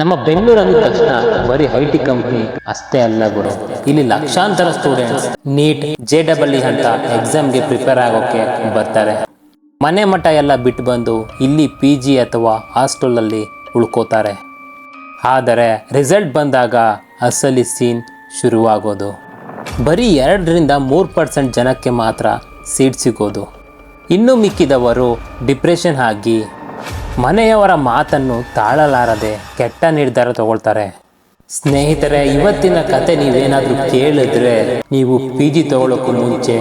ನಮ್ಮ ಬೆಂಗಳೂರು ಅಂದ ತಕ್ಷಣ ಬರೀ ಐ.ಟಿ ಕಂಪ್ನಿ ಅಷ್ಟೇ ಅಲ್ಲ ಗುರು. ಇಲ್ಲಿ ಲಕ್ಷಾಂತರ ಸ್ಟೂಡೆಂಟ್ಸ್ ನೀಟ್ JEE ಅಂತ ಎಕ್ಸಾಮ್ಗೆ ಪ್ರಿಪೇರ್ ಆಗೋಕೆ ಬರ್ತಾರೆ. ಮನೆ ಮಠ ಎಲ್ಲ ಬಿಟ್ಟು ಬಂದು ಇಲ್ಲಿ PG ಅಥವಾ ಹಾಸ್ಟೆಲಲ್ಲಿ ಉಳ್ಕೋತಾರೆ. ಆದರೆ ರಿಸಲ್ಟ್ ಬಂದಾಗ ಅಸಲಿ ಸೀನ್ ಶುರುವಾಗೋದು. ಬರೀ 2-3% ಜನಕ್ಕೆ ಮಾತ್ರ ಸೀಟ್ ಸಿಗೋದು. ಇನ್ನು ಮಿಕ್ಕಿದವರು ಡಿಪ್ರೆಷನ್ ಆಗಿ ಮನೆಯವರ ಮಾತನ್ನು ತಾಳಲಾರದೆ ಕೆಟ್ಟ ನಿರ್ಧಾರ ತಗೊಳ್ತಾರೆ. ಸ್ನೇಹಿತರೆ, ಇವತ್ತಿನ ಕತೆ ನೀವೇನಾದರೂ ಕೇಳಿದ್ರೆ ನೀವು PG ತಗೊಳ್ಳೋಕ್ಕೂ ಮುಂಚೆ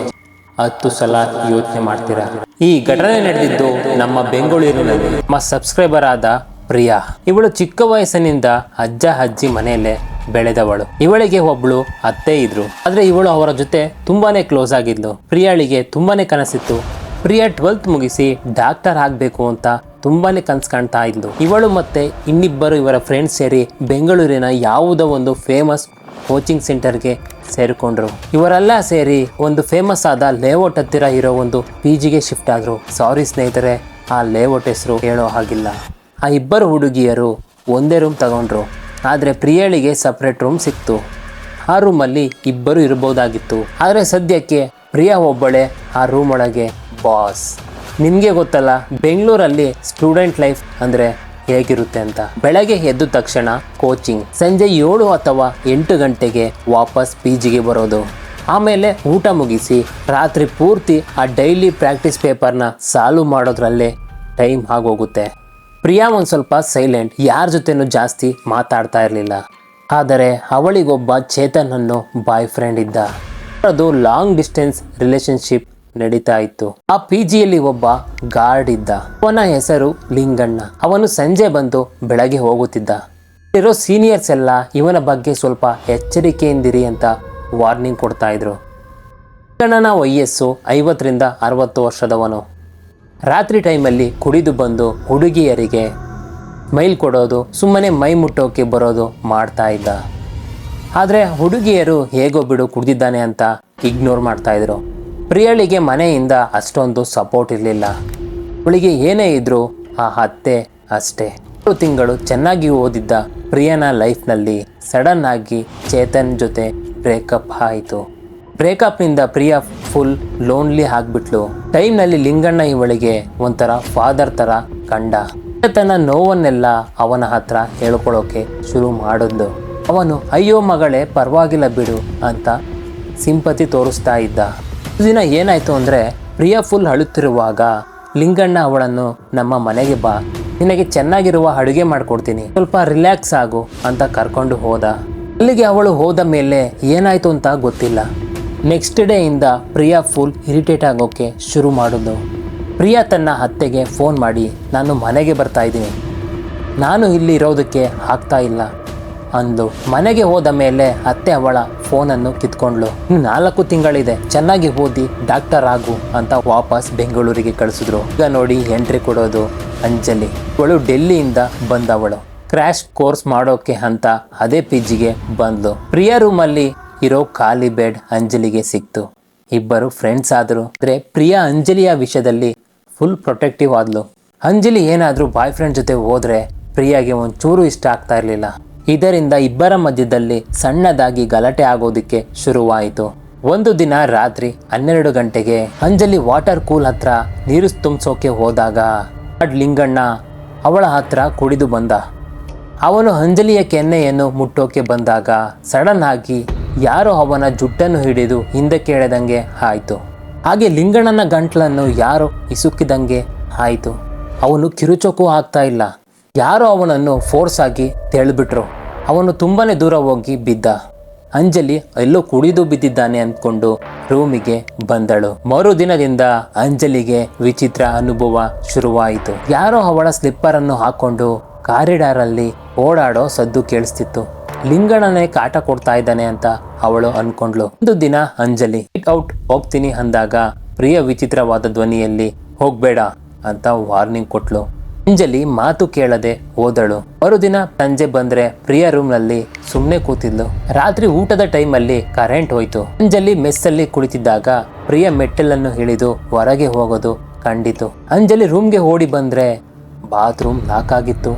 10 ಸಲ ಯೋಚನೆ ಮಾಡ್ತೀರಾ. ಈ ಘಟನೆ ನಡೆದಿದ್ದು ನಮ್ಮ ಬೆಂಗಳೂರಿನಲ್ಲಿ. ನಮ್ಮ ಸಬ್ಸ್ಕ್ರೈಬರ್ ಆದ ಪ್ರಿಯಾ. ಇವಳು ಚಿಕ್ಕ ವಯಸ್ಸಿನಿಂದ ಅಜ್ಜ ಅಜ್ಜಿ ಮನೆಯಲ್ಲೇ ಬೆಳೆದವಳು. ಇವಳಿಗೆ ಒಬ್ಳು ಅತ್ತೆ ಇದ್ರು. ಆದ್ರೆ ಇವಳು ಅವರ ಜೊತೆ ತುಂಬಾನೇ ಕ್ಲೋಸ್ ಆಗಿದ್ಲು. ಪ್ರಿಯಾಳಿಗೆ ತುಂಬಾನೇ ಕನಸಿತ್ತು. ಪ್ರಿಯಾ 12th ಮುಗಿಸಿ ಡಾಕ್ಟರ್ ಆಗಬೇಕು ಅಂತ ತುಂಬಾನೇ ಕನಸು ಕಾಣ್ತಾ ಇದ್ಲು. ಇವಳು ಮತ್ತೆ ಇನ್ನಿಬ್ಬರು ಇವರ ಫ್ರೆಂಡ್ಸ್ ಸೇರಿ ಬೆಂಗಳೂರಿನ ಯಾವುದೋ ಒಂದು ಫೇಮಸ್ ಕೋಚಿಂಗ್ ಸೆಂಟರ್ಗೆ ಸೇರಿಕೊಂಡ್ರು. ಇವರೆಲ್ಲ ಸೇರಿ ಒಂದು ಫೇಮಸ್ ಆದ ಲೇಔಟ್ ಹತ್ತಿರ ಇರೋ ಒಂದು PGಗೆ ಶಿಫ್ಟ್ ಆದ್ರು. ಸಾರಿ ಸ್ನೇಹಿತರೆ, ಆ ಲೇಔಟ್ ಹೆಸರು ಹೇಳೋ ಹಾಗಿಲ್ಲ. ಆ ಇಬ್ಬರು ಹುಡುಗಿಯರು ಒಂದೇ ರೂಮ್ ತಗೊಂಡ್ರು. ಆದರೆ ಪ್ರಿಯಾಳಿಗೆ ಸಪ್ರೇಟ್ ರೂಮ್ ಸಿಕ್ತು. ಆ ರೂಮಲ್ಲಿ ಇಬ್ಬರು ಇರಬಹುದಾಗಿತ್ತು. ಆದರೆ ಸದ್ಯಕ್ಕೆ ಪ್ರಿಯಾ ಒಬ್ಬಳೆ ಆ ರೂಮ್ ಒಳಗೆ ಬಾಸ್. ನಿಮಗೆ ಗೊತ್ತಲ್ಲ ಬೆಂಗಳೂರಲ್ಲಿ ಸ್ಟೂಡೆಂಟ್ ಲೈಫ್ ಅಂದರೆ ಹೇಗಿರುತ್ತೆ ಅಂತ. ಬೆಳಗ್ಗೆ ಎದ್ದ ತಕ್ಷಣ ಕೋಚಿಂಗ್, ಸಂಜೆ 7 ಅಥವಾ 8 ಗಂಟೆಗೆ ವಾಪಸ್ PGಗೆ ಬರೋದು. ಆಮೇಲೆ ಊಟ ಮುಗಿಸಿ ರಾತ್ರಿ ಪೂರ್ತಿ ಆ ಡೈಲಿ ಪ್ರಾಕ್ಟೀಸ್ ಪೇಪರ್ನ ಸಾಲ್ವ್ ಮಾಡೋದ್ರಲ್ಲೇ ಟೈಮ್ ಆಗೋಗುತ್ತೆ. ಪ್ರಿಯಾ ಒಂದು ಸ್ವಲ್ಪ ಸೈಲೆಂಟ್, ಯಾರ ಜೊತೆನೂ ಜಾಸ್ತಿ ಮಾತಾಡ್ತಾ ಇರಲಿಲ್ಲ. ಆದರೆ ಅವಳಿಗೊಬ್ಬ ಚೇತನ್ ಅನ್ನೋ ಬಾಯ್ ಫ್ರೆಂಡ್ ಇದ್ದ. ಅದು ಲಾಂಗ್ ಡಿಸ್ಟೆನ್ಸ್ ರಿಲೇಶನ್ಶಿಪ್ ನಡೀತಾ ಇತ್ತು. ಆ PGಯಲ್ಲಿ ಒಬ್ಬ ಗಾರ್ಡ್ ಇದ್ದ. ಅವನ ಹೆಸರು ಲಿಂಗಣ್ಣ. ಅವನು ಸಂಜೆ ಬಂದು ಬೆಳಗ್ಗೆ ಹೋಗುತ್ತಿದ್ದ. ಇರೋ ಸೀನಿಯರ್ಸ್ ಎಲ್ಲ ಇವನ ಬಗ್ಗೆ ಸ್ವಲ್ಪ ಎಚ್ಚರಿಕೆಯಿಂದಿರಿ ಅಂತ ವಾರ್ನಿಂಗ್ ಕೊಡ್ತಾ ಇದ್ರು. ಲಿಂಗಣ್ಣನ ವಯಸ್ಸು 50-60 ವರ್ಷದವನು. ರಾತ್ರಿ ಟೈಮಲ್ಲಿ ಕುಡಿದು ಬಂದು ಹುಡುಗಿಯರಿಗೆ ಸ್ಮೈಲ್ ಕೊಡೋದು, ಸುಮ್ಮನೆ ಮೈ ಮುಟ್ಟೋಕೆ ಬರೋದು ಮಾಡ್ತಾ ಇದ್ದ. ಆದರೆ ಹುಡುಗಿಯರು ಹೇಗೋ ಬಿಡು ಕುಡ್ದಿದ್ದಾನೆ ಅಂತ ಇಗ್ನೋರ್ ಮಾಡ್ತಾ ಇದ್ರು. ಪ್ರಿಯಾಳಿಗೆ ಮನೆಯಿಂದ ಅಷ್ಟೊಂದು ಸಪೋರ್ಟ್ ಇರಲಿಲ್ಲ. ಅವಳಿಗೆ ಏನೇ ಇದ್ರೂ ಆ ಅತ್ತೆ ಅಷ್ಟೇ. 3 ತಿಂಗಳು ಚೆನ್ನಾಗಿ ಓದಿದ್ದ ಪ್ರಿಯಾನ ಲೈಫ್ನಲ್ಲಿ ಸಡನ್ ಆಗಿ ಚೇತನ್ ಜೊತೆ ಬ್ರೇಕಪ್ ಆಯಿತು. ಬ್ರೇಕಪ್ನಿಂದ ಪ್ರಿಯಾ ಫುಲ್ ಲೋನ್ಲಿ ಆಗಿಬಿಟ್ಲು. ಟೈಮ್ನಲ್ಲಿ ಲಿಂಗಣ್ಣ ಇವಳಿಗೆ ಒಂಥರ ಫಾದರ್ ಥರ ಕಂಡ. ತನ್ನ ನೋವನ್ನೆಲ್ಲ ಅವನ ಹತ್ರ ಹೇಳ್ಕೊಳ್ಳೋಕೆ ಶುರು ಮಾಡಿದ್ಲು. ಅವನು ಅಯ್ಯೋ ಮಗಳೇ ಪರವಾಗಿಲ್ಲ ಬಿಡು ಅಂತ ಸಿಂಪತಿ ತೋರಿಸ್ತಾ ಇದ್ದ. ದಿನ ಏನಾಯಿತು ಅಂದರೆ ಪ್ರಿಯಾ ಫುಲ್ ಅಳುತ್ತಿರುವಾಗ ಲಿಂಗಣ್ಣ ಅವಳನ್ನು ನಮ್ಮ ಮನೆಗೆ ಬಾ, ನಿನಗೆ ಚೆನ್ನಾಗಿರುವ ಅಡುಗೆ ಮಾಡಿಕೊಡ್ತೀನಿ, ಸ್ವಲ್ಪ ರಿಲ್ಯಾಕ್ಸ್ ಆಗು ಅಂತ ಕರ್ಕೊಂಡು ಹೋದ. ಅಲ್ಲಿಗೆ ಅವಳು ಹೋದ ಮೇಲೆ ಏನಾಯಿತು ಅಂತ ಗೊತ್ತಿಲ್ಲ. ನೆಕ್ಸ್ಟ್ ಡೇಯಿಂದ ಪ್ರಿಯಾ ಫುಲ್ ಇರಿಟೇಟ್ ಆಗೋಕ್ಕೆ ಶುರು ಮಾಡಿದ್ಲು. ಪ್ರಿಯಾ ತನ್ನ ಅತ್ತೆಗೆ ಫೋನ್ ಮಾಡಿ ನಾನು ಮನೆಗೆ ಬರ್ತಾ ಇದ್ದೀನಿ, ನಾನು ಇಲ್ಲಿ ಇರೋದಕ್ಕೆ ಆಗ್ತಾ ಇಲ್ಲ ಅಂದ್ಲು. ಮನೆಗೆ ಹೋದ ಮೇಲೆ ಅತ್ತೆ ಅವಳ ಫೋನನ್ನು ಕಿತ್ಕೊಂಡ್ಲು. 4 ತಿಂಗಳಿದೆ, ಚೆನ್ನಾಗಿ ಓದಿ ಡಾಕ್ಟರ್ ಆಗು ಅಂತ ವಾಪಸ್ ಬೆಂಗಳೂರಿಗೆ ಕಳಿಸಿದ್ರು. ಈಗ ನೋಡಿ ಎಂಟ್ರಿ ಕೊಡೋದು ಅಂಜಲಿ. ಅವಳು ಡೆಲ್ಲಿಯಿಂದ ಬಂದವಳು. ಕ್ರ್ಯಾಶ್ ಕೋರ್ಸ್ ಮಾಡೋಕೆ ಅಂತ ಅದೇ PGಗೆ ಬಂದ್ಲು. ಪ್ರಿಯಾ ರೂಮಲ್ಲಿ ಇರೋ ಖಾಲಿ ಬೆಡ್ ಅಂಜಲಿಗೆ ಸಿಕ್ತು. ಇಬ್ಬರು ಫ್ರೆಂಡ್ಸ್ ಆದರು. ಆದರೆ ಪ್ರಿಯಾ ಅಂಜಲಿಯ ವಿಷಯದಲ್ಲಿ ಫುಲ್ ಪ್ರೊಟೆಕ್ಟಿವ್ ಆದ್ಲು. ಅಂಜಲಿ ಏನಾದರೂ ಬಾಯ್ ಫ್ರೆಂಡ್ ಜೊತೆ ಹೋದ್ರೆ ಪ್ರಿಯಾಗೆ ಒಂಚೂರು ಇಷ್ಟ ಆಗ್ತಾ ಇರಲಿಲ್ಲ. ಇದರಿಂದ ಇಬ್ಬರ ಮಧ್ಯದಲ್ಲಿ ಸಣ್ಣದಾಗಿ ಗಲಾಟೆ ಆಗೋದಕ್ಕೆ ಶುರುವಾಯಿತು. ಒಂದು ದಿನ ರಾತ್ರಿ 12 ಗಂಟೆಗೆ ಅಂಜಲಿ ವಾಟರ್ ಕೂಲ್ ಹತ್ರ ನೀರು ತುಂಬಿಸೋಕೆ ಹೋದಾಗ ಲಿಂಗಣ್ಣ ಅವಳ ಹತ್ರ ಕುಡಿದು ಬಂದ. ಅವನು ಅಂಜಲಿಯ ಕೆನ್ನೆಯನ್ನು ಮುಟ್ಟೋಕೆ ಬಂದಾಗ ಸಡನ್ ಆಗಿ ಯಾರೋ ಅವನ ಜುಟ್ಟನ್ನು ಹಿಡಿದು ಹಿಂದಕ್ಕೆ ಎಳೆದಂಗೆ ಆಯಿತು. ಹಾಗೆ ಲಿಂಗಣ್ಣನ ಗಂಟ್ಲನ್ನು ಯಾರೋ ಇಸುಕಿದಂಗೆ ಆಯಿತು. ಅವನು ಕಿರುಚೋಕು ಆಗ್ತಾ ಇಲ್ಲ. ಯಾರೋ ಅವನನ್ನು ಫೋರ್ಸ್ ಆಗಿ ತೆಳೆದ್ಬಿಟ್ರು. ಅವನು ತುಂಬಾನೇ ದೂರ ಹೋಗಿ ಬಿದ್ದ. ಅಂಜಲಿ ಎಲ್ಲೋ ಕುಡಿದು ಬಿದ್ದಿದ್ದಾನೆ ಅಂದ್ಕೊಂಡು ರೂಮಿಗೆ ಬಂದಳು. ಮರುದಿನದಿಂದ ಅಂಜಲಿಗೆ ವಿಚಿತ್ರ ಅನುಭವ ಶುರುವಾಯಿತು. ಯಾರೋ ಅವಳ ಸ್ಲಿಪ್ಪರ್ ಅನ್ನು ಹಾಕೊಂಡು ಕಾರಿಡಾರಲ್ಲಿ ಓಡಾಡೋ ಸದ್ದು ಕೇಳಿಸ್ತಿತ್ತು. ಲಿಂಗಣ್ಣನೇ ಕಾಟ ಕೊಡ್ತಾ ಇದ್ದಾನೆ ಅಂತ ಅವಳು ಅನ್ಕೊಂಡ್ಲು. ಒಂದು ದಿನ ಅಂಜಲಿ ಔಟ್ ಹೋಗ್ತೀನಿ ಅಂದಾಗ ಪ್ರಿಯ ವಿಚಿತ್ರವಾದ ಧ್ವನಿಯಲ್ಲಿ ಹೋಗ್ಬೇಡ ಅಂತ ವಾರ್ನಿಂಗ್ ಕೊಟ್ಲು. ಅಂಜಲಿ ಮಾತು ಕೇಳದೆ ಹೋದಳು. ಮರುದಿನ ಸಂಜೆ ಬಂದ್ರೆ ಪ್ರಿಯಾ ರೂಮ್ನಲ್ಲಿ ಸುಮ್ಮನೆ ಕೂತಿದ್ಲು. ರಾತ್ರಿ ಊಟದ ಟೈಮಲ್ಲಿ ಕರೆಂಟ್ ಹೋಯ್ತು. ಅಂಜಲಿ ಮೆಸ್ಸಲ್ಲಿ ಕುಳಿತಿದ್ದಾಗ ಪ್ರಿಯಾ ಮೆಟ್ಟಲನ್ನು ಇಳಿದು ಹೊರಗೆ ಹೋಗೋದು ಕಂಡಿತು. ಅಂಜಲಿ ರೂಮ್ಗೆ ಓಡಿ ಬಂದ್ರೆ ಬಾತ್ರೂಮ್ ಲಾಕ್ ಆಗಿತ್ತು.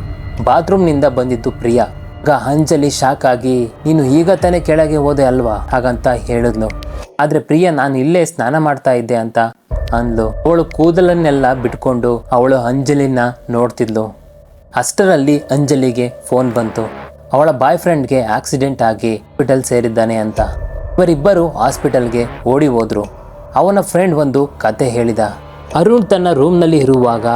ಬಾತ್ರೂಮ್ನಿಂದ ಬಂದಿದ್ದು ಪ್ರಿಯಾ. ಆಗ ಅಂಜಲಿ ಶಾಕ್ ಆಗಿ, ನೀನು ಈಗ ತಾನೇ ಕೆಳಗೆ ಹೋದೆ ಅಲ್ವಾ ಹಾಗಂತ ಹೇಳಿದ್ಲು. ಆದ್ರೆ ಪ್ರಿಯಾ, ನಾನು ಇಲ್ಲೇ ಸ್ನಾನ ಮಾಡ್ತಾ ಇದ್ದೆ ಅಂತ ಅಂದ್ಲು. ಅವಳು ಕೂದಲನ್ನೆಲ್ಲ ಬಿಟ್ಕೊಂಡು ಅವಳು ಅಂಜಲಿನ ನೋಡ್ತಿದ್ಲು. ಅಷ್ಟರಲ್ಲಿ ಅಂಜಲಿಗೆ ಫೋನ್ ಬಂತು. ಅವಳ ಬಾಯ್ ಫ್ರೆಂಡ್ಗೆ ಆಕ್ಸಿಡೆಂಟ್ ಆಗಿ ಹಾಸ್ಪಿಟಲ್ ಸೇರಿದ್ದಾನೆ ಅಂತ. ಇವರಿಬ್ಬರು ಹಾಸ್ಪಿಟಲ್ಗೆ ಓಡಿ ಹೋದ್ರು. ಅವನ ಫ್ರೆಂಡ್ ಒಂದು ಕತೆ ಹೇಳಿದ. ಅರುಣ್ ತನ್ನ ರೂಮ್ನಲ್ಲಿ ಇರುವಾಗ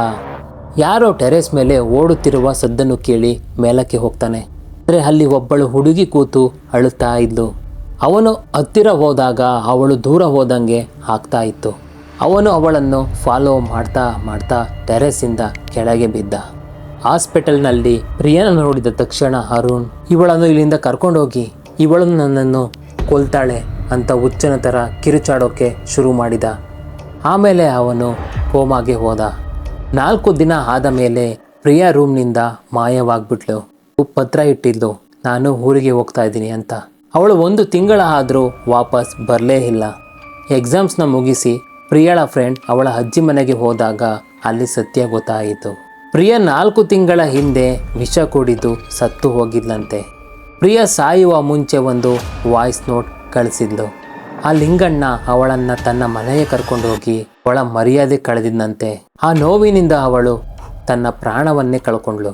ಯಾರೋ ಟೆರೇಸ್ ಮೇಲೆ ಓಡುತ್ತಿರುವ ಸದ್ದನ್ನು ಕೇಳಿ ಮೇಲಕ್ಕೆ ಹೋಗ್ತಾನೆ. ಆದರೆ ಅಲ್ಲಿ ಒಬ್ಬಳು ಹುಡುಗಿ ಕೂತು ಅಳುತ್ತಾ ಇದ್ಲು. ಅವನು ಹತ್ತಿರ ಹೋದಾಗ ಅವಳು ದೂರ ಹೋದಂಗೆ ಆಗ್ತಾ ಇತ್ತು. ಅವನು ಅವಳನ್ನು ಫಾಲೋ ಮಾಡ್ತಾ ಮಾಡ್ತಾ ಟೆರೇಸಿಂದ ಕೆಳಗೆ ಬಿದ್ದ. ಹಾಸ್ಪಿಟಲ್ನಲ್ಲಿ ಪ್ರಿಯನ ನೋಡಿದ ತಕ್ಷಣ ಅರುಣ್, ಇವಳನ್ನು ಇಲ್ಲಿಂದ ಕರ್ಕೊಂಡೋಗಿ, ಇವಳು ನನ್ನನ್ನು ಕೊಲ್ತಾಳೆ ಅಂತ ಹುಚ್ಚನ ಥರ ಕಿರುಚಾಡೋಕೆ ಶುರು ಮಾಡಿದ. ಆಮೇಲೆ ಅವನು ಕೋಮಾಗೆ ಹೋದ. 4 ದಿನ ಆದ ಮೇಲೆ ಪ್ರಿಯಾ ರೂಮ್ನಿಂದ ಮಾಯವಾಗ್ಬಿಟ್ಲು. ಪತ್ರ ಇಟ್ಟಿದ್ಲು, ನಾನು ಊರಿಗೆ ಹೋಗ್ತಾ ಇದ್ದೀನಿ ಅಂತ. ಅವಳು 1 ತಿಂಗಳ ಆದರೂ ವಾಪಸ್ ಬರಲೇ ಇಲ್ಲ. ಎಕ್ಸಾಮ್ಸ್ನ ಮುಗಿಸಿ ಪ್ರಿಯಾಳ ಫ್ರೆಂಡ್ ಅವಳ ಅಜ್ಜಿ ಮನೆಗೆ ಹೋದಾಗ ಅಲ್ಲಿ ಸತ್ಯ ಗೊತ್ತಾಯಿತು. ಪ್ರಿಯಾ 4 ತಿಂಗಳ ಹಿಂದೆ ವಿಷ ಕುಡಿದು ಸತ್ತು ಹೋಗಿದ್ಲಂತೆ. ಪ್ರಿಯಾ ಸಾಯುವ ಮುಂಚೆ ಒಂದು ವಾಯ್ಸ್ ನೋಟ್ ಕಳಿಸಿದ್ಲು. ಆ ಲಿಂಗಣ್ಣ ಅವಳನ್ನು ತನ್ನ ಮನೆಗೆ ಕರ್ಕೊಂಡೋಗಿ ಅವಳ ಮರ್ಯಾದೆ ಕಳೆದಿದ್ದಂತೆ. ಆ ನೋವಿನಿಂದ ಅವಳು ತನ್ನ ಪ್ರಾಣವನ್ನೇ ಕಳ್ಕೊಂಡ್ಳು.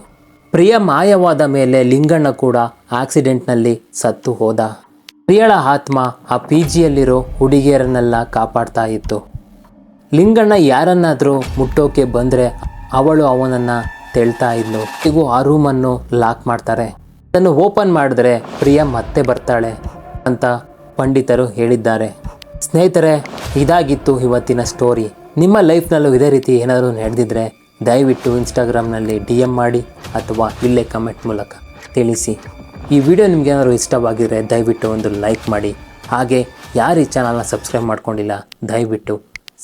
ಪ್ರಿಯಾ ಮಾಯವಾದ ಮೇಲೆ ಲಿಂಗಣ್ಣ ಕೂಡ ಆಕ್ಸಿಡೆಂಟ್ನಲ್ಲಿ ಸತ್ತು ಹೋದ. ಪ್ರಿಯಳ ಆತ್ಮ ಆ PGಯಲ್ಲಿರೋ ಹುಡುಗಿಯರನ್ನೆಲ್ಲ ಕಾಪಾಡ್ತಾ ಇತ್ತು. ಲಿಂಗಣ್ಣ ಯಾರನ್ನಾದರೂ ಮುಟ್ಟೋಕೆ ಬಂದರೆ ಅವಳು ಅವನನ್ನು ತೆಳ್ತಾ ಇದ್ಲು. ಈಗೂ ಆ ರೂಮನ್ನು ಲಾಕ್ ಮಾಡ್ತಾರೆ. ಅದನ್ನು ಓಪನ್ ಮಾಡಿದ್ರೆ ಪ್ರಿಯಾ ಮತ್ತೆ ಬರ್ತಾಳೆ ಅಂತ ಪಂಡಿತರು ಹೇಳಿದ್ದಾರೆ. ಸ್ನೇಹಿತರೆ, ಇದಾಗಿತ್ತು ಇವತ್ತಿನ ಸ್ಟೋರಿ. ನಿಮ್ಮ ಲೈಫ್ನಲ್ಲೂ ಇದೇ ರೀತಿ ಏನಾದರೂ ನಡೆದಿದ್ರೆ ದಯವಿಟ್ಟು ಇನ್ಸ್ಟಾಗ್ರಾಮ್ನಲ್ಲಿ DM ಮಾಡಿ ಅಥವಾ ಇಲ್ಲೇ ಕಮೆಂಟ್ ಮೂಲಕ ತಿಳಿಸಿ. ಈ ವಿಡಿಯೋ ನಿಮಗೇನಾದರೂ ಇಷ್ಟವಾಗಿದ್ದರೆ ದಯವಿಟ್ಟು ಒಂದು ಲೈಕ್ ಮಾಡಿ. ಹಾಗೆ ಯಾರು ಈ ಚಾನಲ್ನ ಸಬ್ಸ್ಕ್ರೈಬ್ ಮಾಡ್ಕೊಂಡಿಲ್ಲ ದಯವಿಟ್ಟು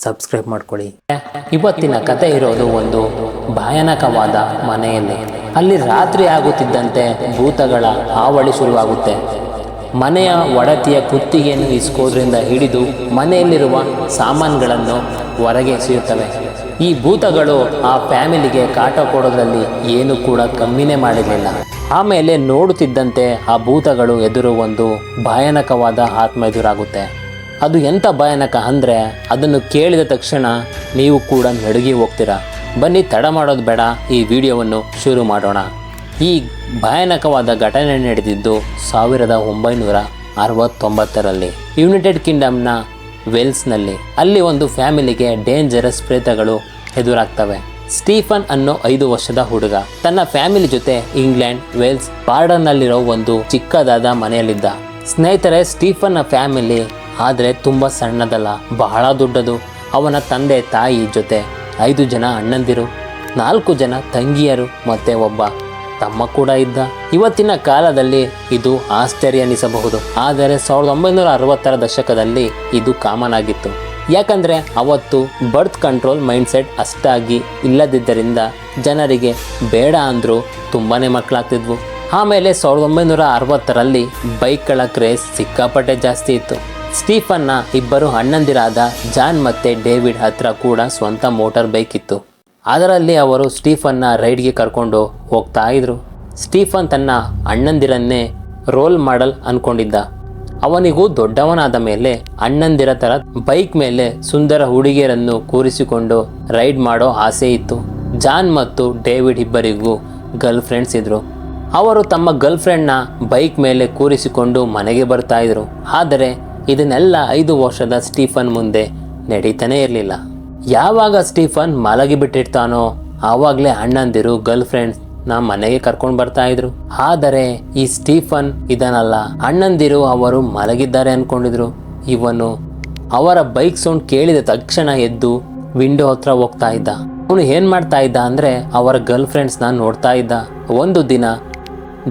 ಸಬ್ಸ್ಕ್ರೈಬ್ ಮಾಡ್ಕೊಳ್ಳಿ. ಇವತ್ತಿನ ಕತೆ ಇರೋದು ಒಂದು ಭಯಾನಕವಾದ ಮನೆಯಲ್ಲಿ. ಅಲ್ಲಿ ರಾತ್ರಿ ಆಗುತ್ತಿದ್ದಂತೆ ಭೂತಗಳ ಹಾವಳಿ ಶುರುವಾಗುತ್ತೆ. ಮನೆಯ ಒಡತಿಯ ಕುತ್ತಿಗೆಯನ್ನು ಇಸ್ಕೋದ್ರಿಂದ ಹಿಡಿದು ಮನೆಯಲ್ಲಿರುವ ಸಾಮಾನುಗಳನ್ನು ಹೊರಗೆ ಎಸೆಯುತ್ತವೆ. ಈ ಭೂತಗಳು ಆ ಫ್ಯಾಮಿಲಿಗೆ ಕಾಟ ಕೊಡೋದ್ರಲ್ಲಿ ಏನು ಕೂಡ ಕಮ್ಮಿನೇ ಮಾಡಿರಲಿಲ್ಲ. ಆಮೇಲೆ ನೋಡುತ್ತಿದ್ದಂತೆ ಆ ಭೂತಗಳು ಎದುರು ಒಂದು ಭಯಾನಕವಾದ ಆತ್ಮ ಎದುರಾಗುತ್ತೆ. ಅದು ಎಂಥ ಭಯಾನಕ ಅಂದರೆ ಅದನ್ನು ಕೇಳಿದ ತಕ್ಷಣ ನೀವು ಕೂಡ ನಡುಗಿ ಹೋಗ್ತೀರಾ. ಬನ್ನಿ ತಡ ಮಾಡೋದು ಬೇಡ, ಈ ವಿಡಿಯೋವನ್ನು ಶುರು ಮಾಡೋಣ. ಈ ಭಯಾನಕವಾದ ಘಟನೆ ನಡೆದಿದ್ದು 1969ರಲ್ಲಿ ಯುನೈಟೆಡ್ ಕಿಂಗ್ಡಮ್ನ ವೇಲ್ಸ್ನಲ್ಲಿ. ಅಲ್ಲಿ ಒಂದು ಫ್ಯಾಮಿಲಿಗೆ ಡೇಂಜರಸ್ ಪ್ರೇತಗಳು ಎದುರಾಗ್ತವೆ. ಸ್ಟೀಫನ್ ಅನ್ನೋ 5 ವರ್ಷದ ಹುಡುಗ ತನ್ನ ಫ್ಯಾಮಿಲಿ ಜೊತೆ ಇಂಗ್ಲೆಂಡ್ ವೇಲ್ಸ್ ಬಾರ್ಡರ್ನಲ್ಲಿರೋ ಒಂದು ಚಿಕ್ಕದಾದ ಮನೆಯಲ್ಲಿದ್ದ. ಸ್ನೇಹಿತರೆ, ಸ್ಟೀಫನ್ನ ಫ್ಯಾಮಿಲಿ ಆದರೆ ತುಂಬ ಸಣ್ಣದಲ್ಲ, ಬಹಳ ದೊಡ್ಡದು. ಅವನ ತಂದೆ ತಾಯಿ ಜೊತೆ 5 ಜನ ಅಣ್ಣಂದಿರು, 4 ಜನ ತಂಗಿಯರು ಮತ್ತೆ ಒಬ್ಬ ತಮ್ಮ ಕೂಡ ಇದ್ದ. ಇವತ್ತಿನ ಕಾಲದಲ್ಲಿ ಇದು ಆಶ್ಚರ್ಯ ಅನಿಸಬಹುದು, ಆದರೆ 1960ರ ದಶಕದಲ್ಲಿ ಇದು ಕಾಮನ್ ಆಗಿತ್ತು. ಯಾಕಂದರೆ ಅವತ್ತು ಬರ್ತ್ ಕಂಟ್ರೋಲ್ ಮೈಂಡ್ಸೆಟ್ ಅಷ್ಟಾಗಿ ಇಲ್ಲದಿದ್ದರಿಂದ ಜನರಿಗೆ ಬೇಡ ಅಂದರೂ ತುಂಬಾ ಮಕ್ಕಳಾಗ್ತಿದ್ವು. ಆಮೇಲೆ 1960ರಲ್ಲಿ ಬೈಕ್ಗಳ ಕ್ರೇಜ್ ಸಿಕ್ಕಾಪಟ್ಟೆ ಜಾಸ್ತಿ ಇತ್ತು. ಸ್ಟೀಫನ್ನ 2 ಅಣ್ಣಂದಿರಾದ ಜಾನ್ ಮತ್ತು ಡೇವಿಡ್ ಹತ್ರ ಕೂಡ ಸ್ವಂತ ಮೋಟಾರ್ ಬೈಕ್ ಇತ್ತು. ಅದರಲ್ಲಿ ಅವರು ಸ್ಟೀಫನ್ನ ರೈಡ್ಗೆ ಕರ್ಕೊಂಡು ಹೋಗ್ತಾ ಇದ್ರು. ಸ್ಟೀಫನ್ ತನ್ನ ಅಣ್ಣಂದಿರನ್ನೇ ರೋಲ್ ಮಾಡೆಲ್ ಅಂದ್ಕೊಂಡಿದ್ದ. ಅವನಿಗೂ ದೊಡ್ಡವನಾದ ಮೇಲೆ ಅಣ್ಣಂದಿರ ಥರ ಬೈಕ್ ಮೇಲೆ ಸುಂದರ ಹುಡುಗಿಯರನ್ನು ಕೂರಿಸಿಕೊಂಡು ರೈಡ್ ಮಾಡೋ ಆಸೆ ಇತ್ತು. ಜಾನ್ ಮತ್ತು ಡೇವಿಡ್ ಇಬ್ಬರಿಗೂ ಗರ್ಲ್ ಫ್ರೆಂಡ್ಸ್ ಇದ್ದರು. ಅವರು ತಮ್ಮ ಗರ್ಲ್ ಫ್ರೆಂಡ್ನ ಬೈಕ್ ಮೇಲೆ ಕೂರಿಸಿಕೊಂಡು ಮನೆಗೆ ಬರ್ತಾ ಇದ್ರು. ಆದರೆ ಇದನ್ನೆಲ್ಲ 5 ವರ್ಷದ ಸ್ಟೀಫನ್ ಮುಂದೆ ನಡೀತಾನೆ ಇರಲಿಲ್ಲ. ಯಾವಾಗ ಸ್ಟೀಫನ್ ಮಲಗಿಬಿಟ್ಟಿರ್ತಾನೋ ಆವಾಗಲೇ ಅಣ್ಣಂದಿರು ಗರ್ಲ್ ಫ್ರೆಂಡ್ಸ್ನ ಮನೆಗೆ ಕರ್ಕೊಂಡು ಬರ್ತಾ ಇದ್ರು. ಆದರೆ ಈ ಸ್ಟೀಫನ್ ಇದನ್ನಲ್ಲ, ಅಣ್ಣಂದಿರು ಅವರು ಮಲಗಿದ್ದಾರೆ ಅಂದ್ಕೊಂಡಿದ್ರು. ಇವನು ಅವರ ಬೈಕ್ ಸೌಂಡ್ ಕೇಳಿದ ತಕ್ಷಣ ಎದ್ದು ವಿಂಡೋ ಹತ್ರ ಹೋಗ್ತಾ ಇದ್ದ. ಅವನು ಏನು ಮಾಡ್ತಾ ಇದ್ದ ಅಂದರೆ ಅವರ ಗರ್ಲ್ ಫ್ರೆಂಡ್ಸ್ನ ನೋಡ್ತಾ ಇದ್ದ. ಒಂದು ದಿನ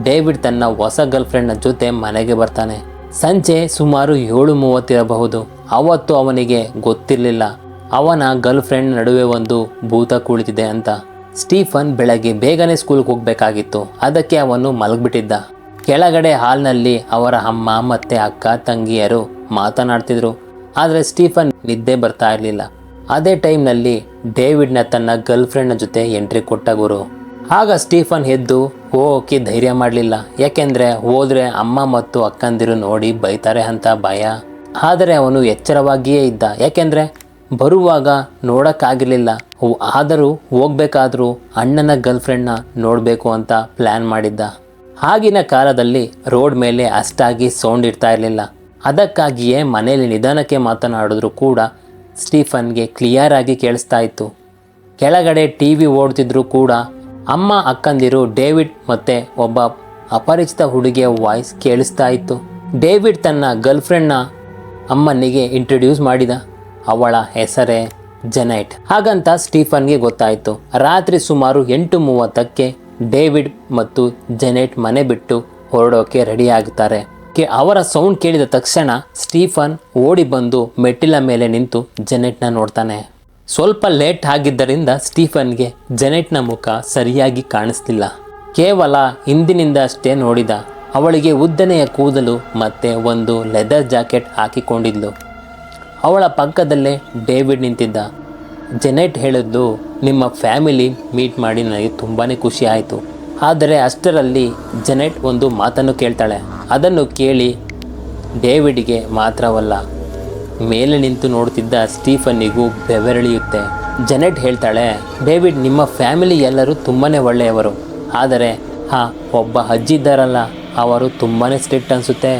ಡೇವಿಡ್ ತನ್ನ ಹೊಸ ಗರ್ಲ್ ಫ್ರೆಂಡ್ನ ಜೊತೆ ಮನೆಗೆ ಬರ್ತಾನೆ. ಸಂಜೆ ಸುಮಾರು 7:30 ಇರಬಹುದು. ಅವತ್ತು ಅವನಿಗೆ ಗೊತ್ತಿರಲಿಲ್ಲ ಅವನ ಗರ್ಲ್ ಫ್ರೆಂಡ್ ನಡುವೆ ಒಂದು ಭೂತ ಕುಳಿತಿದೆ ಅಂತ. ಸ್ಟೀಫನ್ ಬೆಳಗ್ಗೆ ಬೇಗನೆ ಸ್ಕೂಲ್ಗೆ ಹೋಗಬೇಕಾಗಿತ್ತು. ಅದಕ್ಕೆ ಅವನು ಮಲಗಿಬಿಟ್ಟಿದ್ದ. ಕೆಳಗಡೆ ಹಾಲ್ನಲ್ಲಿ ಅವರ ಅಮ್ಮ ಮತ್ತು ಅಕ್ಕ ತಂಗಿಯರು ಮಾತನಾಡ್ತಿದ್ರು. ಆದರೆ ಸ್ಟೀಫನ್ ನಿದ್ದೆ ಬರ್ತಾ ಇರಲಿಲ್ಲ. ಅದೇ ಟೈಮ್ನಲ್ಲಿ ಡೇವಿಡ್ನ ತನ್ನ ಗರ್ಲ್ ಫ್ರೆಂಡ್ನ ಜೊತೆ ಎಂಟ್ರಿ ಕೊಟ್ಟ ಗುರು. ಆಗ ಸ್ಟೀಫನ್ ಎದ್ದು ಹೋಗೋಕೆ ಧೈರ್ಯ ಮಾಡಲಿಲ್ಲ. ಯಾಕೆಂದರೆ ಹೋದರೆ ಅಮ್ಮ ಮತ್ತು ಅಕ್ಕಂದಿರು ನೋಡಿ ಬೈತಾರೆ ಅಂತ ಭಯ. ಆದರೆ ಅವನು ಎಚ್ಚರವಾಗಿಯೇ ಇದ್ದ. ಯಾಕೆಂದರೆ ಬರುವಾಗ ನೋಡೋಕ್ಕಾಗಿರಲಿಲ್ಲ. ಆದರೂ ಹೋಗ್ಬೇಕಾದ್ರೂ ಅಣ್ಣನ ಗರ್ಲ್ಫ್ರೆಂಡ್ನ ನೋಡಬೇಕು ಅಂತ ಪ್ಲ್ಯಾನ್ ಮಾಡಿದ್ದ. ಆಗಿನ ಕಾಲದಲ್ಲಿ ರೋಡ್ ಮೇಲೆ ಅಷ್ಟಾಗಿ ಸೌಂಡ್ ಇರ್ತಾ ಇರಲಿಲ್ಲ. ಅದಕ್ಕಾಗಿಯೇ ಮನೆಯಲ್ಲಿ ನಿಧಾನಕ್ಕೆ ಮಾತನಾಡಿದ್ರು ಕೂಡ ಸ್ಟೀಫನ್ಗೆ ಕ್ಲಿಯರ್ ಆಗಿ ಕೇಳಿಸ್ತಾ ಇತ್ತು. ಕೆಳಗಡೆ TV ಓಡ್ತಿದ್ರು ಕೂಡ ಅಮ್ಮ ಅಕ್ಕಂದಿರು ಡೇವಿಡ್ ಮತ್ತು ಒಬ್ಬ ಅಪರಿಚಿತ ಹುಡುಗಿಯ ವಾಯ್ಸ್ ಕೇಳಿಸ್ತಾ ಇತ್ತು. ಡೇವಿಡ್ ತನ್ನ ಗರ್ಲ್ಫ್ರೆಂಡ್ನ ಅಮ್ಮನಿಗೆ ಇಂಟ್ರೊಡ್ಯೂಸ್ ಮಾಡಿದ. ಅವಳ ಹೆಸರೇ ಜೆನೆಟ್. ಹಾಗಂತ ಸ್ಟೀಫನ್ಗೆ ಗೊತ್ತಾಯಿತು. ರಾತ್ರಿ ಸುಮಾರು 8:30ಕ್ಕೆ ಡೇವಿಡ್ ಮತ್ತು ಜೆನೆಟ್ ಮನೆ ಬಿಟ್ಟು ಹೊರಡೋಕೆ ರೆಡಿ ಆಗುತ್ತಾರೆ. ಅವರ ಸೌಂಡ್ ಕೇಳಿದ ತಕ್ಷಣ ಸ್ಟೀಫನ್ ಓಡಿ ಬಂದು ಮೆಟ್ಟಿಲ ಮೇಲೆ ನಿಂತು ಜೆನೆಟ್ನ ನೋಡ್ತಾನೆ. ಸ್ವಲ್ಪ ಲೇಟ್ ಆಗಿದ್ದರಿಂದ ಸ್ಟೀಫನ್ಗೆ ಜೆನೆಟ್ನ ಮುಖ ಸರಿಯಾಗಿ ಕಾಣಿಸ್ತಿಲ್ಲ. ಕೇವಲ ಹಿಂದಿನಿಂದ ಅಷ್ಟೇ ನೋಡಿದ. ಅವಳಿಗೆ ಉದ್ದನೆಯ ಕೂದಲು ಮತ್ತು ಒಂದು ಲೆದರ್ ಜಾಕೆಟ್ ಹಾಕಿಕೊಂಡಿದ್ಲು. ಅವಳ ಪಕ್ಕದಲ್ಲೇ ಡೇವಿಡ್ ನಿಂತಿದ್ದ. ಜೆನೆಟ್ ಹೇಳಿದ್ಲು, ನಿಮ್ಮ ಫ್ಯಾಮಿಲಿ ಮೀಟ್ ಮಾಡಿ ನನಗೆ ತುಂಬಾ ಖುಷಿ ಆಯಿತು. ಆದರೆ ಅಷ್ಟರಲ್ಲಿ ಜೆನೆಟ್ ಒಂದು ಮಾತನ್ನು ಕೇಳ್ತಾಳೆ. ಅದನ್ನು ಕೇಳಿ ಡೇವಿಡ್ಗೆ ಮಾತ್ರವಲ್ಲ, ಮೇಲೆ ನಿಂತು ನೋಡ್ತಿದ್ದ ಸ್ಟೀಫನ್ನಿಗೂ ಬೆವರಿಳಿಯುತ್ತೆ. ಜೆನೆಟ್ ಹೇಳ್ತಾಳೆ, ಡೇವಿಡ್, ನಿಮ್ಮ ಫ್ಯಾಮಿಲಿ ಎಲ್ಲರೂ ತುಂಬಾ ಒಳ್ಳೆಯವರು. ಆದರೆ ಒಬ್ಬ ಅಜ್ಜಿ ಇದ್ದಾರಲ್ಲ, ಅವರು ತುಂಬಾ ಸ್ಟ್ರಿಕ್ಟ್ ಅನಿಸುತ್ತೆ.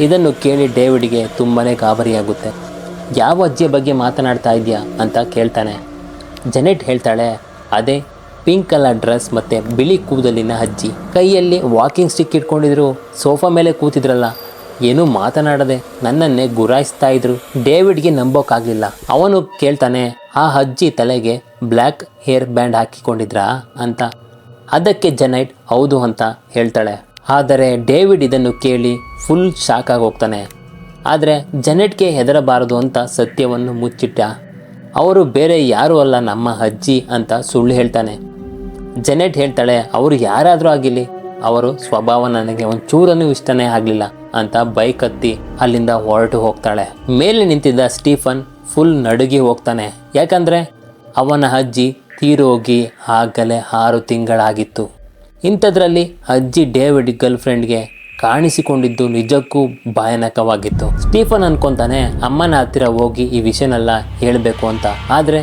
ಇದನ್ನು ಕೇಳಿ ಡೇವಿಡ್ಗೆ ತುಂಬಾ ಗಾಬರಿಯಾಗುತ್ತೆ. ಯಾವ ಅಜ್ಜಿಯ ಬಗ್ಗೆ ಮಾತನಾಡ್ತಾ ಇದೆಯಾ ಅಂತ ಕೇಳ್ತಾನೆ. ಜೆನೆಟ್ ಹೇಳ್ತಾಳೆ, ಅದೇ ಪಿಂಕ್ ಕಲರ್ ಡ್ರೆಸ್ ಮತ್ತು ಬಿಳಿ ಕೂದಲಿನ ಅಜ್ಜಿ. ಕೈಯಲ್ಲಿ ವಾಕಿಂಗ್ ಸ್ಟಿಕ್ ಇಟ್ಕೊಂಡಿದ್ರು, ಸೋಫಾ ಮೇಲೆ ಕೂತಿದ್ರಲ್ಲ, ಏನೂ ಮಾತನಾಡದೆ ನನ್ನನ್ನೇ ಗುರಾಯಿಸ್ತಾ ಇದ್ರು. ಡೇವಿಡ್ಗೆ ನಂಬೋಕ್ಕಾಗಲಿಲ್ಲ. ಅವನು ಕೇಳ್ತಾನೆ, ಆ ಅಜ್ಜಿ ತಲೆಗೆ ಬ್ಲ್ಯಾಕ್ ಹೇರ್ ಬ್ಯಾಂಡ್ ಹಾಕಿಕೊಂಡಿದ್ರಾ ಅಂತ. ಅದಕ್ಕೆ ಜೆನೆಟ್ ಹೌದು ಅಂತ ಹೇಳ್ತಾಳೆ. ಆದರೆ ಡೇವಿಡ್ ಇದನ್ನು ಕೇಳಿ ಫುಲ್ ಶಾಕ್ ಆಗಿ ಹೋಗ್ತಾನೆ. ಆದರೆ ಜೆನೆಟ್ಗೆ ಹೆದರಬಾರದು ಅಂತ ಸತ್ಯವನ್ನು ಮುಚ್ಚಿಟ್ಟ. ಅವರು ಬೇರೆ ಯಾರೂ ಅಲ್ಲ, ನಮ್ಮ ಅಜ್ಜಿ ಅಂತ ಸುಳ್ಳು ಹೇಳ್ತಾನೆ. ಜೆನೆಟ್ ಹೇಳ್ತಾಳೆ, ಅವರು ಯಾರಾದರೂ ಆಗಿರಲಿ, ಅವರು ಸ್ವಭಾವ ನನಗೆ ಒಂಚೂರನ್ನು ಇಷ್ಟನೇ ಆಗಲಿಲ್ಲ ಅಂತ ಬೈಕ್ ಹತ್ತಿ ಅಲ್ಲಿಂದ ಹೊರಟು ಹೋಗ್ತಾಳೆ. ಮೇಲೆ ನಿಂತಿದ್ದ ಸ್ಟೀಫನ್ ಫುಲ್ ನಡುಗಿ ಹೋಗ್ತಾನೆ. ಯಾಕಂದರೆ ಅವನ ಅಜ್ಜಿ ತೀರೋಗಿ ಆಗಲೇ 6 ತಿಂಗಳಾಗಿತ್ತು. ಇಂಥದ್ರಲ್ಲಿ ಅಜ್ಜಿ ಡೇವಿಡ್ ಗರ್ಲ್ಫ್ರೆಂಡ್ಗೆ ಕಾಣಿಸಿಕೊಂಡಿದ್ದು ನಿಜಕ್ಕೂ ಭಯಾನಕವಾಗಿತ್ತು. ಸ್ಟೀಫನ್ ಅನ್ಕೊತಾನೆ ಅಮ್ಮನ ಹತ್ತಿರ ಹೋಗಿ ಈ ವಿಷಯನೆಲ್ಲ ಹೇಳಬೇಕು ಅಂತ. ಆದರೆ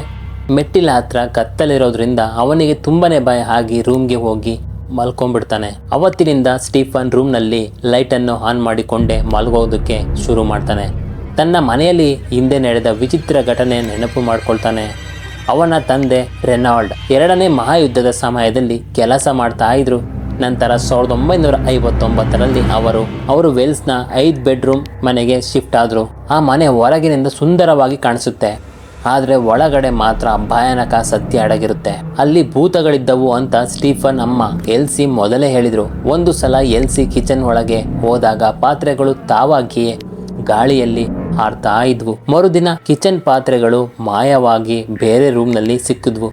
ಮೆಟ್ಟಿಲ ಹತ್ರ ಕತ್ತಲಿರೋದ್ರಿಂದ ಅವನಿಗೆ ತುಂಬಾ ಭಯ ಆಗಿ ರೂಮ್ಗೆ ಹೋಗಿ ಮಲ್ಕೊಂಡ್ಬಿಡ್ತಾನೆ. ಅವತ್ತಿನಿಂದ ಸ್ಟೀಫನ್ ರೂಮ್ನಲ್ಲಿ ಲೈಟನ್ನು ಆನ್ ಮಾಡಿಕೊಂಡೇ ಮಲಗೋದಕ್ಕೆ ಶುರು ಮಾಡ್ತಾನೆ. ತನ್ನ ಮನೆಯಲ್ಲಿ ಹಿಂದೆ ನಡೆದ ವಿಚಿತ್ರ ಘಟನೆ ನೆನಪು ಮಾಡ್ಕೊಳ್ತಾನೆ. ಅವನ ತಂದೆ ರೆನಾಲ್ಡ್ 2ನೇ ಮಹಾಯುದ್ಧದ ಸಮಯದಲ್ಲಿ ಕೆಲಸ ಮಾಡ್ತಾ ಇದ್ರು. ನಂತರ 1959ರಲ್ಲಿ ಅವರು ವೆಲ್ಸ್ನ 5 ಬೆಡ್ರೂಮ್ ಮನೆಗೆ ಶಿಫ್ಟ್ ಆದರು. ಆ ಮನೆ ಹೊರಗಿನಿಂದ ಸುಂದರವಾಗಿ ಕಾಣಿಸುತ್ತೆ, ಆದರೆ ಒಳಗಡೆ ಮಾತ್ರ ಭಯಾನಕ ಸತ್ಯ ಅಡಗಿರುತ್ತೆ. ಅಲ್ಲಿ ಭೂತಗಳಿದ್ದವು ಅಂತ ಸ್ಟೀಫನ್ ಅಮ್ಮ ಎಲ್ಸಿ ಮೊದಲೇ ಹೇಳಿದರು. ಒಂದು ಸಲ ಎಲ್ಸಿ ಕಿಚನ್ ಒಳಗೆ ಹೋದಾಗ ಪಾತ್ರೆಗಳು ತಾವಾಗಿಯೇ ಗಾಳಿಯಲ್ಲಿ ಹಾರ್ತಾ ಇದ್ವು. ಮರುದಿನ ಕಿಚನ್ ಪಾತ್ರೆಗಳು ಮಾಯವಾಗಿ ಬೇರೆ ರೂಮ್ನಲ್ಲಿ ಸಿಕ್ಕಿದ್ವು.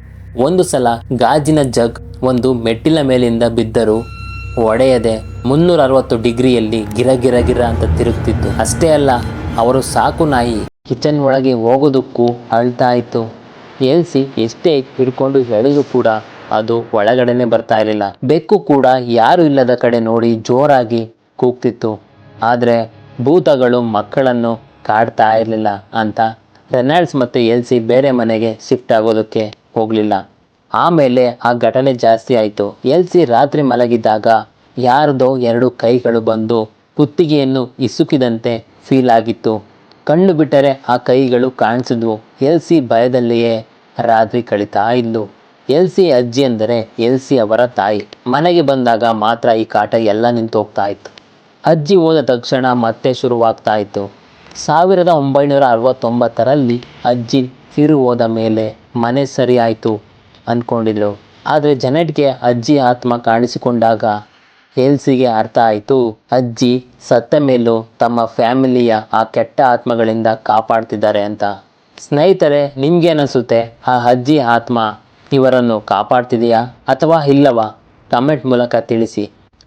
ಒಂದು ಸಲ ಗಾಜಿನ ಜಗ್ ಒಂದು ಮೆಟ್ಟಿಲ ಮೇಲಿಂದ ಬಿದ್ದರೂ ಒಡೆಯದೆ 360 ಡಿಗ್ರಿಯಲ್ಲಿ ಗಿರ ಅಂತ ತಿರುಗ್ತಿತ್ತು. ಅಷ್ಟೇ ಅಲ್ಲ, ಅವರು ಸಾಕು ನಾಯಿ ಕಿಚನ್ ಒಳಗೆ ಹೋಗೋದಕ್ಕೂ ಅಳ್ತಾ ಇತ್ತು. ಎಲ್ಸಿ ಎಷ್ಟೇ ಹಿಡ್ಕೊಂಡು ಹೇಳಿದ್ರು ಕೂಡ ಅದು ಒಳಗಡೆನೆ ಬರ್ತಾ ಇರಲಿಲ್ಲ. ಬೆಕ್ಕು ಕೂಡ ಯಾರು ಇಲ್ಲದ ಕಡೆ ನೋಡಿ ಜೋರಾಗಿ ಕೂಗ್ತಿತ್ತು. ಆದರೆ ಭೂತಗಳು ಮಕ್ಕಳನ್ನು ಕಾಡ್ತಾ ಇರಲಿಲ್ಲ ಅಂತ ರೆನಾಲ್ಡ್ಸ್ ಮತ್ತು ಎಲ್ಸಿ ಬೇರೆ ಮನೆಗೆ ಶಿಫ್ಟ್ ಆಗೋದಕ್ಕೆ ಹೋಗಲಿಲ್ಲ. ಆಮೇಲೆ ಆ ಘಟನೆ ಜಾಸ್ತಿ ಆಯಿತು. ಎಲ್ಸಿ ರಾತ್ರಿ ಮಲಗಿದ್ದಾಗ ಯಾರ್ದೋ 2 ಕೈಗಳು ಬಂದು ಕುತ್ತಿಗೆಯನ್ನು ಇಸುಕಿದಂತೆ ಫೀಲ್ ಆಗಿತ್ತು. ಕಣ್ಣು ಬಿಟ್ಟರೆ ಆ ಕೈಗಳು ಕಾಣಿಸಿದ್ವು. ಎಲ್ಸಿ ಭಯದಲ್ಲಿಯೇ ರಾತ್ರಿ ಕಳೀತಾ ಇದ್ಲು. ಎಲ್ಸಿ ಅಜ್ಜಿ ಅಂದರೆ ಎಲ್ಸಿ ಅವರ ತಾಯಿ. ಮನೆಗೆ ಬಂದಾಗ ಮಾತ್ರ ಈ ಕಾಟ ಎಲ್ಲ ನಿಂತು ಹೋಗ್ತಾ ಇತ್ತು. ಅಜ್ಜಿ ಹೋದ ತಕ್ಷಣ ಮತ್ತೆ ಶುರುವಾಗ್ತಾ ಇತ್ತು. 1969ರಲ್ಲಿ ಅಜ್ಜಿ ತೀರು ಹೋದ ಮೇಲೆ ಮನೆ ಸರಿ ಆಯಿತು ಅಂದ್ಕೊಂಡಿದ್ರು. ಆದರೆ ಜೆನೆಟ್ಗೆ ಅಜ್ಜಿ ಆತ್ಮ ಕಾಣಿಸಿಕೊಂಡಾಗ ಎಲ್ಸಿಗೆ ಅರ್ಥ ಆಯಿತು, ಅಜ್ಜಿ ಸತ್ತ ಮೇಲೂ ತಮ್ಮ ಫ್ಯಾಮಿಲಿಯ ಆ ಕೆಟ್ಟ ಆತ್ಮಗಳಿಂದ ಕಾಪಾಡ್ತಿದ್ದಾರೆ ಅಂತ. ಸ್ನೇಹಿತರೆ, ನಿಮ್ಗೇನಿಸುತ್ತೆ? ಆ ಅಜ್ಜಿ ಆತ್ಮ ಇವರನ್ನು ಕಾಪಾಡ್ತಿದೆಯಾ ಅಥವಾ ಇಲ್ಲವಾ? ಕಮೆಂಟ್ ಮೂಲಕ ತಿಳಿಸಿ.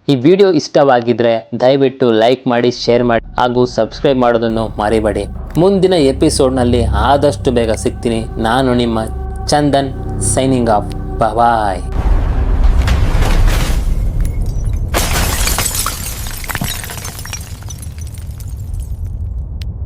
ಈ ವಿಡಿಯೋ ಇಷ್ಟವಾಗಿದ್ದರೆ ದಯವಿಟ್ಟು ಲೈಕ್ ಮಾಡಿ, ಶೇರ್ ಮಾಡಿ ಹಾಗೂ ಸಬ್ಸ್ಕ್ರೈಬ್ ಮಾಡೋದನ್ನು ಮರಿಬೇಡಿ. ಮುಂದಿನ ಎಪಿಸೋಡ್ನಲ್ಲಿ ಆದಷ್ಟು ಬೇಗ ಸಿಗ್ತೀನಿ. ನಾನು ನಿಮ್ಮ ಚಂದನ್, ಸೈನಿಂಗ್ ಆಫ್. ಬಾಯ್.